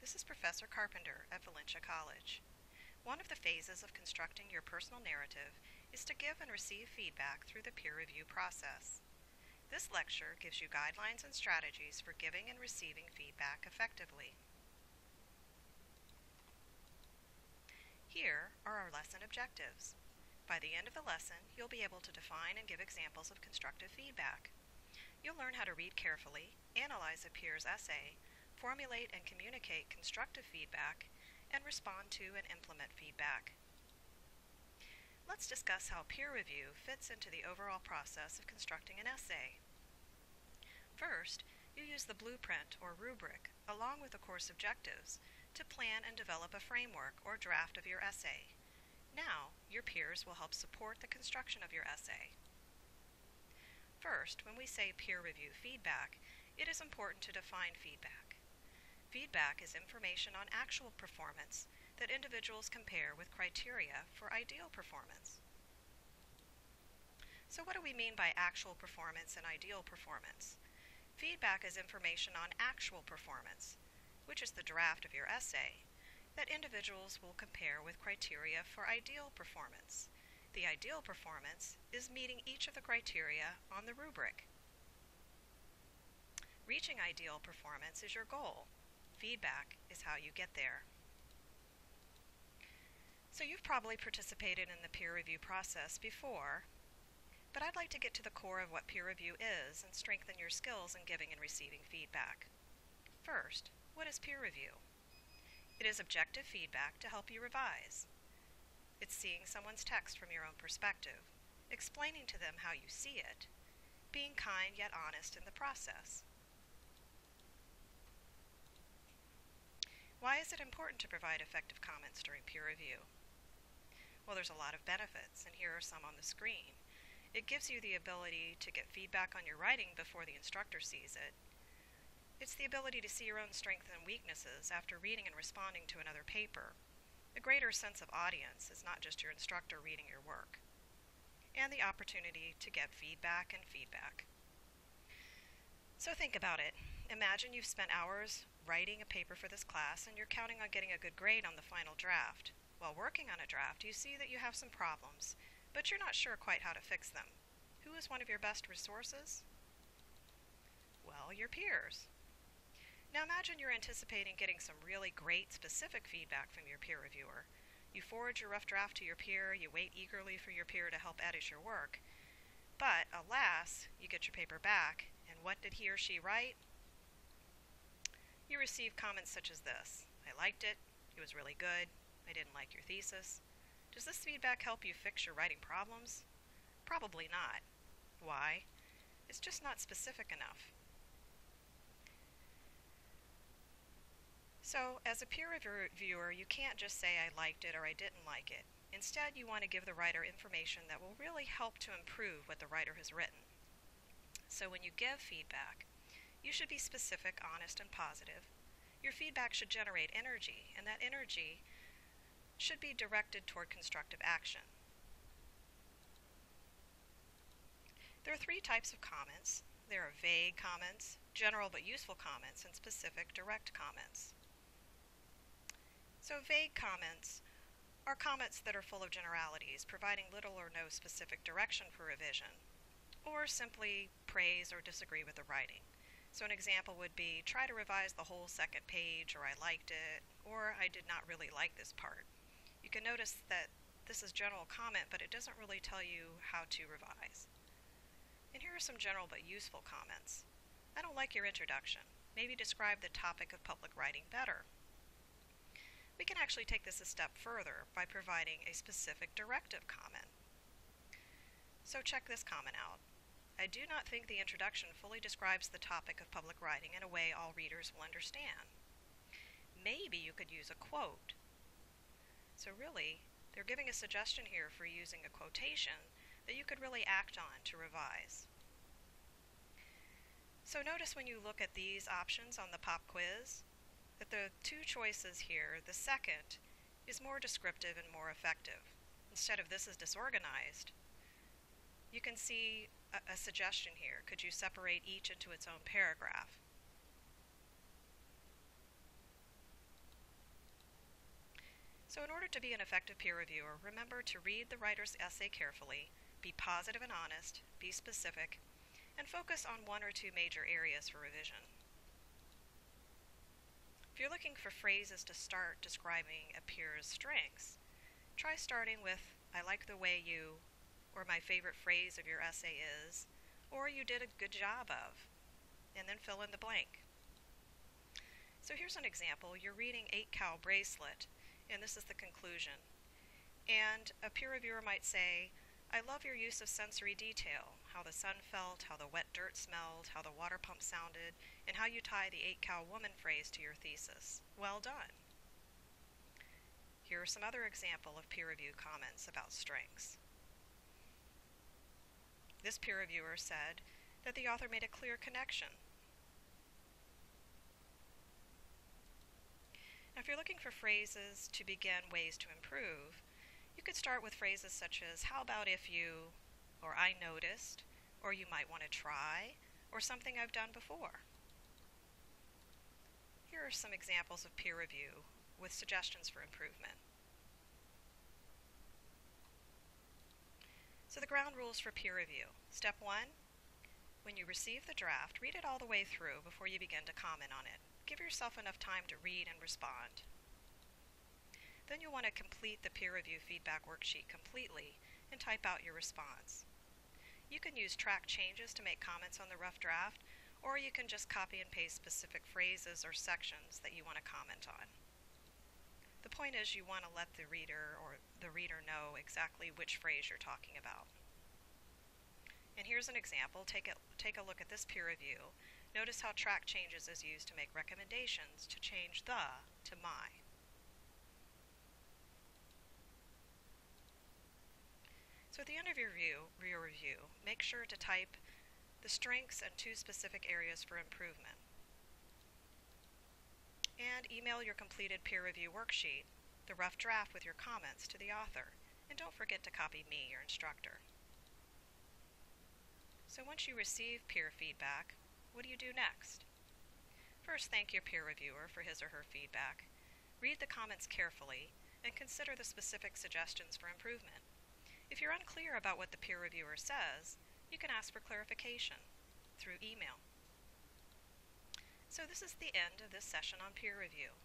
This is Professor Carpenter at Valencia College. One of the phases of constructing your personal narrative is to give and receive feedback through the peer review process. This lecture gives you guidelines and strategies for giving and receiving feedback effectively. Here are our lesson objectives. By the end of the lesson, you'll be able to define and give examples of constructive feedback. You'll learn how to read carefully, analyze a peer's essay, formulate and communicate constructive feedback, and respond to and implement feedback. Let's discuss how peer review fits into the overall process of constructing an essay. First, you use the blueprint or rubric, along with the course objectives, to plan and develop a framework or draft of your essay. Now, your peers will help support the construction of your essay. First, when we say peer review feedback, it is important to define feedback. Feedback is information on actual performance that individuals compare with criteria for ideal performance. So what do we mean by actual performance and ideal performance? Feedback is information on actual performance, which is the draft of your essay, that individuals will compare with criteria for ideal performance. The ideal performance is meeting each of the criteria on the rubric. Reaching ideal performance is your goal. Feedback is how you get there. So you've probably participated in the peer review process before, but I'd like to get to the core of what peer review is and strengthen your skills in giving and receiving feedback. First, what is peer review? It is objective feedback to help you revise. It's seeing someone's text from your own perspective, explaining to them how you see it, being kind yet honest in the process. Why is it important to provide effective comments during peer review? Well, there's a lot of benefits, and here are some on the screen. It gives you the ability to get feedback on your writing before the instructor sees it. It's the ability to see your own strengths and weaknesses after reading and responding to another paper. A greater sense of audience is not just your instructor reading your work. And the opportunity to get feedback and feedback. So think about it. Imagine you've spent hours writing a paper for this class and you're counting on getting a good grade on the final draft. While working on a draft, you see that you have some problems, but you're not sure quite how to fix them. Who is one of your best resources? Well, your peers. Now imagine you're anticipating getting some really great specific feedback from your peer reviewer. You forward your rough draft to your peer, you wait eagerly for your peer to help edit your work. But, alas, you get your paper back, and what did he or she write? You receive comments such as this: I liked it, it was really good, I didn't like your thesis. Does this feedback help you fix your writing problems? Probably not. Why? It's just not specific enough. So, as a peer reviewer, you can't just say I liked it or I didn't like it. Instead, you want to give the writer information that will really help to improve what the writer has written. So when you give feedback, you should be specific, honest, and positive. Your feedback should generate energy, and that energy should be directed toward constructive action. There are three types of comments. There are vague comments, general but useful comments, and specific, direct comments. So vague comments are comments that are full of generalities, providing little or no specific direction for revision, or simply praise or disagree with the writing. So an example would be, try to revise the whole second page, or I liked it, or I did not really like this part. You can notice that this is general comment, but it doesn't really tell you how to revise. And here are some general but useful comments. I don't like your introduction. Maybe describe the topic of public writing better. We can actually take this a step further by providing a specific directive comment. So check this comment out. I do not think the introduction fully describes the topic of public writing in a way all readers will understand. Maybe you could use a quote. So really, they're giving a suggestion here for using a quotation that you could really act on to revise. So notice when you look at these options on the pop quiz, that the two choices here, the second, is more descriptive and more effective. Instead of this is disorganized, you can see a suggestion here. Could you separate each into its own paragraph? So in order to be an effective peer reviewer, remember to read the writer's essay carefully, be positive and honest, be specific, and focus on one or two major areas for revision. If you're looking for phrases to start describing a peer's strengths, try starting with, "I like the way you," or "my favorite phrase of your essay is," or "you did a good job of," and then fill in the blank. So here's an example. You're reading 8-Cow Bracelet, and this is the conclusion. And a peer reviewer might say, "I love your use of sensory detail, how the sun felt, how the wet dirt smelled, how the water pump sounded, and how you tie the 8-cow woman phrase to your thesis. Well done." Here are some other examples of peer review comments about strengths. This peer reviewer said that the author made a clear connection. Now, if you're looking for phrases to begin ways to improve, you could start with phrases such as, "How about if you," or "I noticed," or "you might want to try," or "something I've done before." Here are some examples of peer review with suggestions for improvement. So the ground rules for peer review. Step 1, when you receive the draft, read it all the way through before you begin to comment on it. Give yourself enough time to read and respond. Then you'll want to complete the peer review feedback worksheet completely and type out your response. You can use track changes to make comments on the rough draft, or you can just copy and paste specific phrases or sections that you want to comment on. The point is you want to let the reader know exactly which phrase you're talking about. And here's an example. Take a look at this peer review. Notice how track changes is used to make recommendations to change "the" to "my." So at the end of your review, make sure to type the strengths and 2 specific areas for improvement. And email your completed peer review worksheet, the rough draft with your comments, to the author. And don't forget to copy me, your instructor. So once you receive peer feedback, what do you do next? First, thank your peer reviewer for his or her feedback. Read the comments carefully and consider the specific suggestions for improvement. If you're unclear about what the peer reviewer says, you can ask for clarification through email. So this is the end of this session on peer review.